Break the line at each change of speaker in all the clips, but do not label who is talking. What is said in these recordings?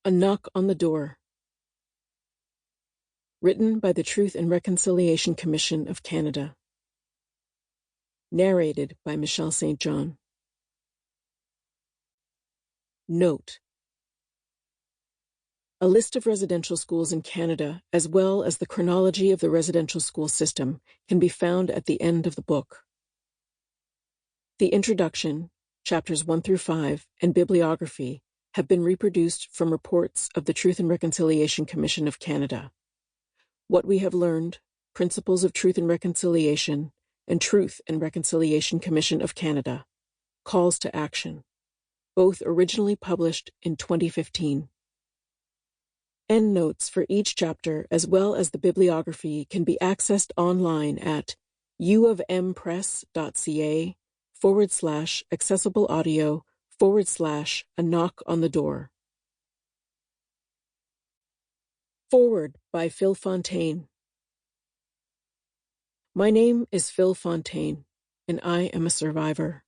A Knock on the Door. Written by the Truth and Reconciliation Commission of Canada. Narrated by Michelle St. John. Note: a list of residential schools in Canada, as well as the chronology of the residential school system, can be found at the end of the book. The introduction, chapters 1 through 5, and bibliography have been reproduced from reports of the Truth and Reconciliation Commission of Canada. What we have learned, Principles of Truth and Reconciliation, and Truth and Reconciliation Commission of Canada, Calls to Action, both originally published in 2015. Endnotes for each chapter, as well as the bibliography, can be accessed online at uofmpress.ca/accessible-audio/A Knock on the Door. Foreword by Phil Fontaine. My name is Phil Fontaine, and I am a survivor.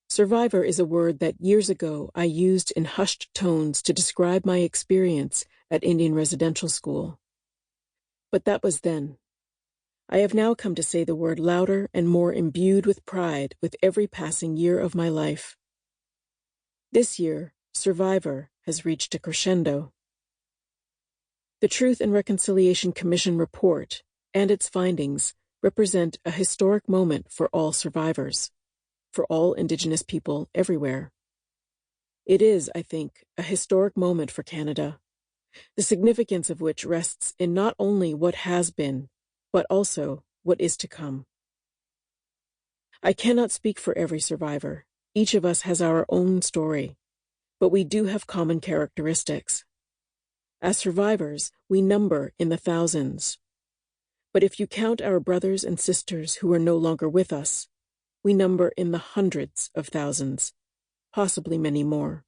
Survivor is a word that years ago I used in hushed tones to describe my experience at Indian residential school. But that was then. I have now come to say the word louder and more imbued with pride with every passing year of my life. This year, Survivor has reached a crescendo. The Truth and Reconciliation Commission report and its findings represent a historic moment for all survivors, for all Indigenous people everywhere. It is, I think, a historic moment for Canada, the significance of which rests in not only what has been, but also what is to come. I cannot speak for every survivor. Each of us has our own story, but we do have common characteristics. As survivors, we number in the thousands. But if you count our brothers and sisters who are no longer with us, we number in the hundreds of thousands, possibly many more.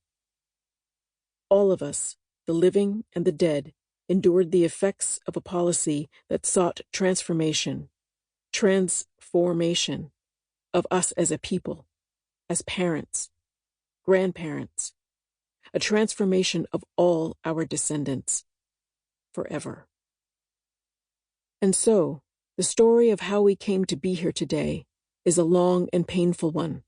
All of us, the living and the dead, endured the effects of a policy that sought transformation of us as a people, as parents, grandparents, a transformation of all our descendants, forever. And so, the story of how we came to be here today is a long and painful one.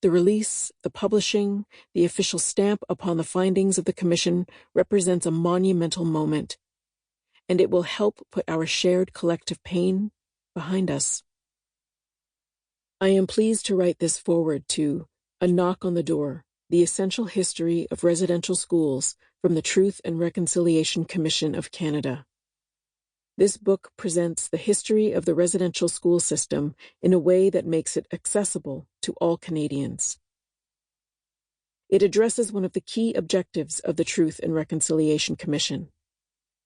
The release, the publishing, the official stamp upon the findings of the Commission represents a monumental moment, and it will help put our shared collective pain behind us. I am pleased to write this foreword to A Knock on the Door, the essential history of residential schools from the Truth and Reconciliation Commission of Canada. This book presents the history of the residential school system in a way that makes it accessible to all Canadians. It addresses one of the key objectives of the Truth and Reconciliation Commission: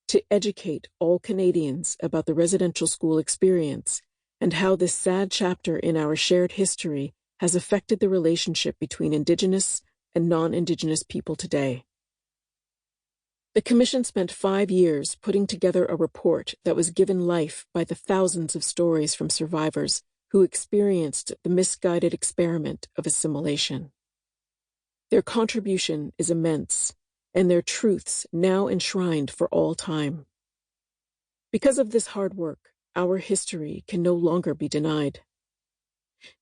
to educate all Canadians about the residential school experience and how this sad chapter in our shared history has affected the relationship between Indigenous and non-Indigenous people today. The Commission spent 5 years putting together a report that was given life by the thousands of stories from survivors who experienced the misguided experiment of assimilation. Their contribution is immense, and their truths now enshrined for all time. Because of this hard work, our history can no longer be denied.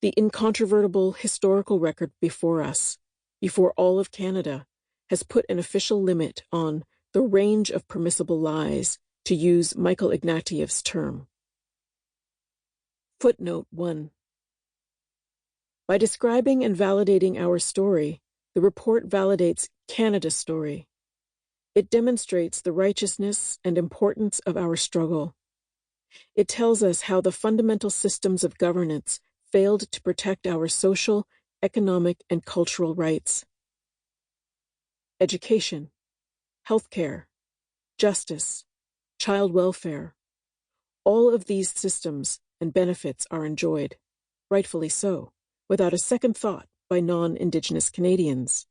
The incontrovertible historical record before us, before all of Canada, has put an official limit on the range of permissible lies, to use Michael Ignatieff's term. Footnote 1. By describing and validating our story, the report validates Canada's story. It demonstrates the righteousness and importance of our struggle. It tells us how the fundamental systems of governance failed to protect our social, economic, and cultural rights. Education, healthcare, justice, child welfare, all of these systems and benefits are enjoyed, rightfully so, without a second thought by non-Indigenous Canadians.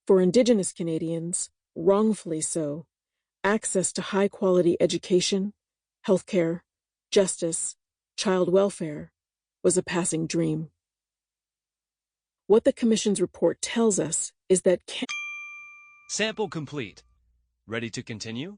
For Indigenous Canadians, wrongfully so, access to high-quality education, healthcare, justice, child welfare was a passing dream. What the Commission's report tells us is that
Sample complete. Ready to continue?